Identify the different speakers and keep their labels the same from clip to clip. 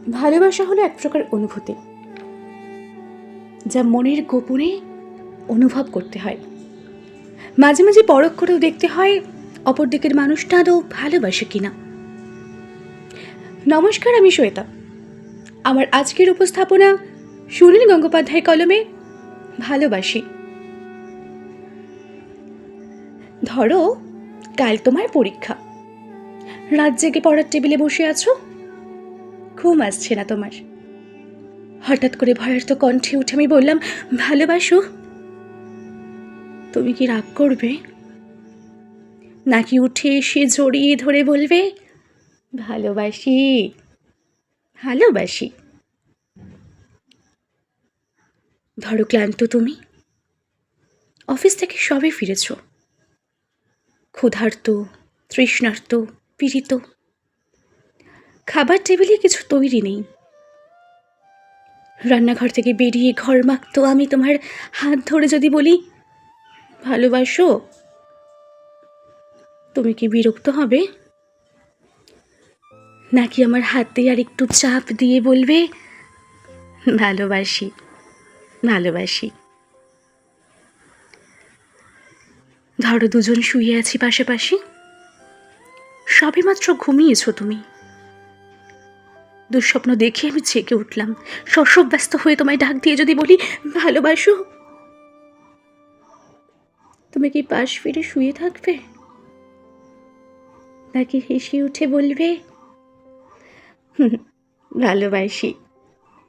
Speaker 1: ভালোবাসা হলো এক প্রকার অনুভূতি, যা মনের গোপনে অনুভব করতে হয়। মাঝে মাঝে পরখ করেও দেখতে হয় অপর দিকের মানুষটা আদৌ ভালোবাসে কিনা। নমস্কার, আমি শ্বেতা। আমার আজকের উপস্থাপনা সুনীল গঙ্গোপাধ্যায় কলমে ভালোবাসি। ধরো, কাল তোমার পরীক্ষা। রাত জেগে পড়ার টেবিলে বসে আছো, ঘুম আসছে না তোমার। হঠাৎ করে ভয়ার্ত কণ্ঠে উঠে আমি বললাম, ভালোবাসো। তুমি কি রাগ করবে, নাকি উঠে এসে জড়িয়ে ধরে বলবে, ভালোবাসি ভালোবাসি? ধরো, ক্লান্ত তুমি, অফিস থেকে সবে ফিরেছ, ক্ষুধার্ত, তৃষ্ণার্ত, পীড়িত। খাবার টেবিলে কিছু তৈরি নেই। রান্নাঘর থেকে বেরিয়ে ঘর্মাক্ত আমি তোমার হাত ধরে যদি বলি, ভালোবাসো, তুমি কি বিরক্ত হবে, নাকি আমার হাতে আর একটু চাপ দিয়ে বলবে, ভালোবাসি ভালোবাসি? ধরো, দুজন শুয়ে আছি পাশাপাশি, সবেমাত্র ঘুমিয়েছো তুমি। দুঃস্বপ্ন দেখে আমি জেগে উঠলাম, শৈশব ব্যস্ত হয়ে তোমায় ডাক দিয়ে যদি বলি, ভালোবাসো, তুমি কি পাশ ফিরে শুয়ে থাকবে, নাকি হেসে উঠে বলবে, ভালোবাসি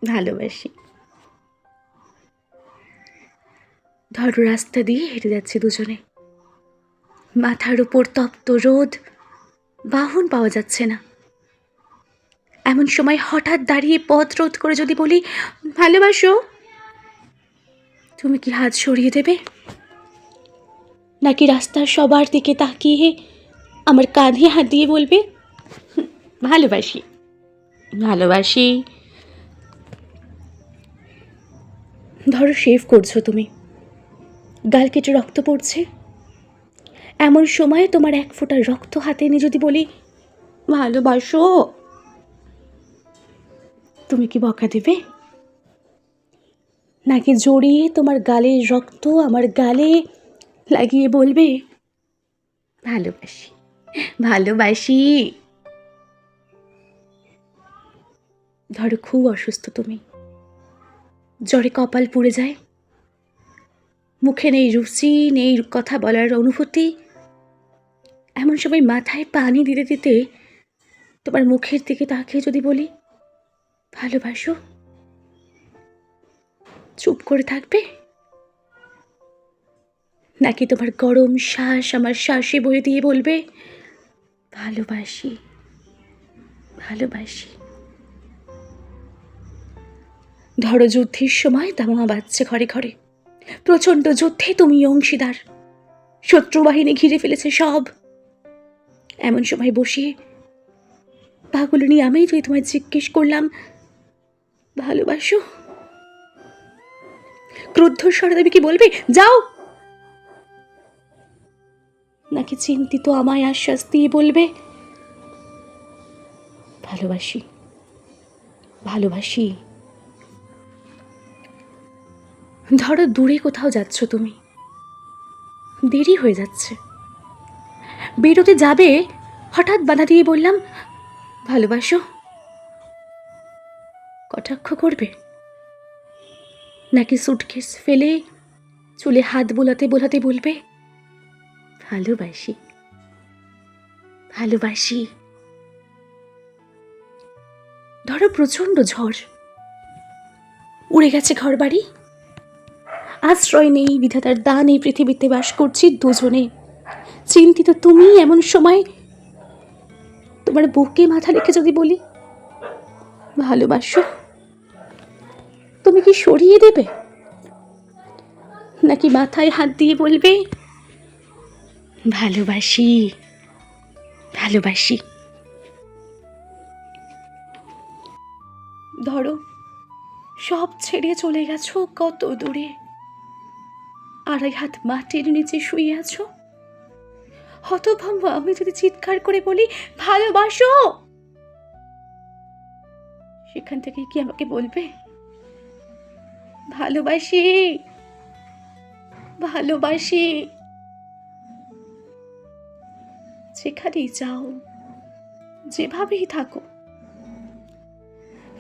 Speaker 1: ভালোবাসি? ধরো, রাস্তা দিয়ে হেঁটে যাচ্ছি দুজনে, মাথার উপর তপ্ত রোদ, বাহন পাওয়া যাচ্ছে না। এমন সময় হঠাৎ দাঁড়িয়ে পথ রোধ করে যদি বলি, ভালোবাসো, তুমি কি হাত সরিয়ে দেবে, নাকি রাস্তার সবার দিকে তাকিয়ে আমার কাঁধে হাত দিয়ে বলবে, ভালোবাসি ভালোবাসি? ধরো, শেভ করছো তুমি, গাল কেটে রক্ত পড়ছে। এমন সময় তোমার এক ফোঁটা রক্ত হাতে এনে যদি বলি, ভালোবাসো, তুমি কি বকা দেবে, নাকি জড়িয়ে তোমার গালের রক্ত আমার গালে লাগিয়ে বলবে, ভালোবাসি ভালোবাসি? ধরো, খুব অসুস্থ তুমি, জ্বরে কপাল পুড়ে যায়, মুখে নেই রুচি, নেই কথা বলার অনুভূতি। এমন সময় মাথায় পানি দিতে দিতে তোমার মুখের দিকে তাকিয়ে যদি বলি, ভালোবাসো, চুপ করে থাকবে, নাকি তোমার গরম শ্বাস আমার শ্বাসে বয়ে দিয়ে বলবে, ভালোবাসি ভালোবাসি? ধরো, যুদ্ধের সময় দামামা বাজছে ঘরে ঘরে, প্রচণ্ড যুদ্ধে তুমি অংশীদার, শত্রু বাহিনী ঘিরে ফেলেছে সব। এমন সময় বসে পাগলনি আমি যদি তোমায় জিজ্ঞেস করলাম, ভালোবাসো, ক্রুদ্ধ স্বরে তুমি কি বলবে, যাও, নাকি চিন্তিত আমায় আশ্বাস দিয়ে বলবে, ভালোবাসি ভালোবাসি? ধরো, দূরে কোথাও যাচ্ছ তুমি, দেরি হয়ে যাচ্ছে, বেরোতে যাবে, হঠাৎ বাধা দিয়ে বললাম, ভালোবাসো, কটাক্ষ করবে, নাকি সুটকেস ফেলে চুলে হাত বোলাতে বোলাতে বলবে, ভালোবাসি ভালোবাসি? ধরো, প্রচণ্ড ঝড়, উড়ে গেছে ঘর বাড়ি, আশ্রয় নেই, বিধাতার দান এই পৃথিবীতে বাস করছি দুজনে। চিন্তিত তুমি এমন সময় তোমার বুকে মাথা রেখে যদি বলি, ভালোবাসো, তুমি কি সরিয়ে দেবে, নাকি মাথায় হাত দিয়ে বলবে, ভালোবাসি ভালোবাসি? ধরো, সব ছেড়ে চলে গেছো কত দূরে, 2.5 হাত মাটির নিচে শুয়ে আছো। হতভম্ব আমি যদি চিৎকার করে বলি, ভালোবাসো, সেখান থেকে কি আমাকে বলবে ভালোবাসি, ভালোবাসি? যেখানেই যাও, যেভাবেই থাকো,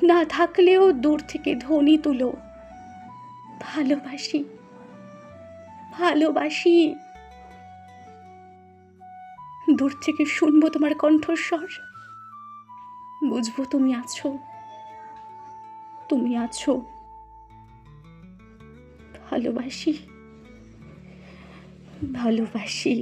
Speaker 1: না থাকলেও দূর থেকে ধ্বনি তুলো, ভালোবাসি, ভালোবাসি। দূর থেকে শুনবো তোমার কণ্ঠস্বর, বুঝবো তুমি আছো, তুমি আছো। ভালোবাসি, ভালোবাসি।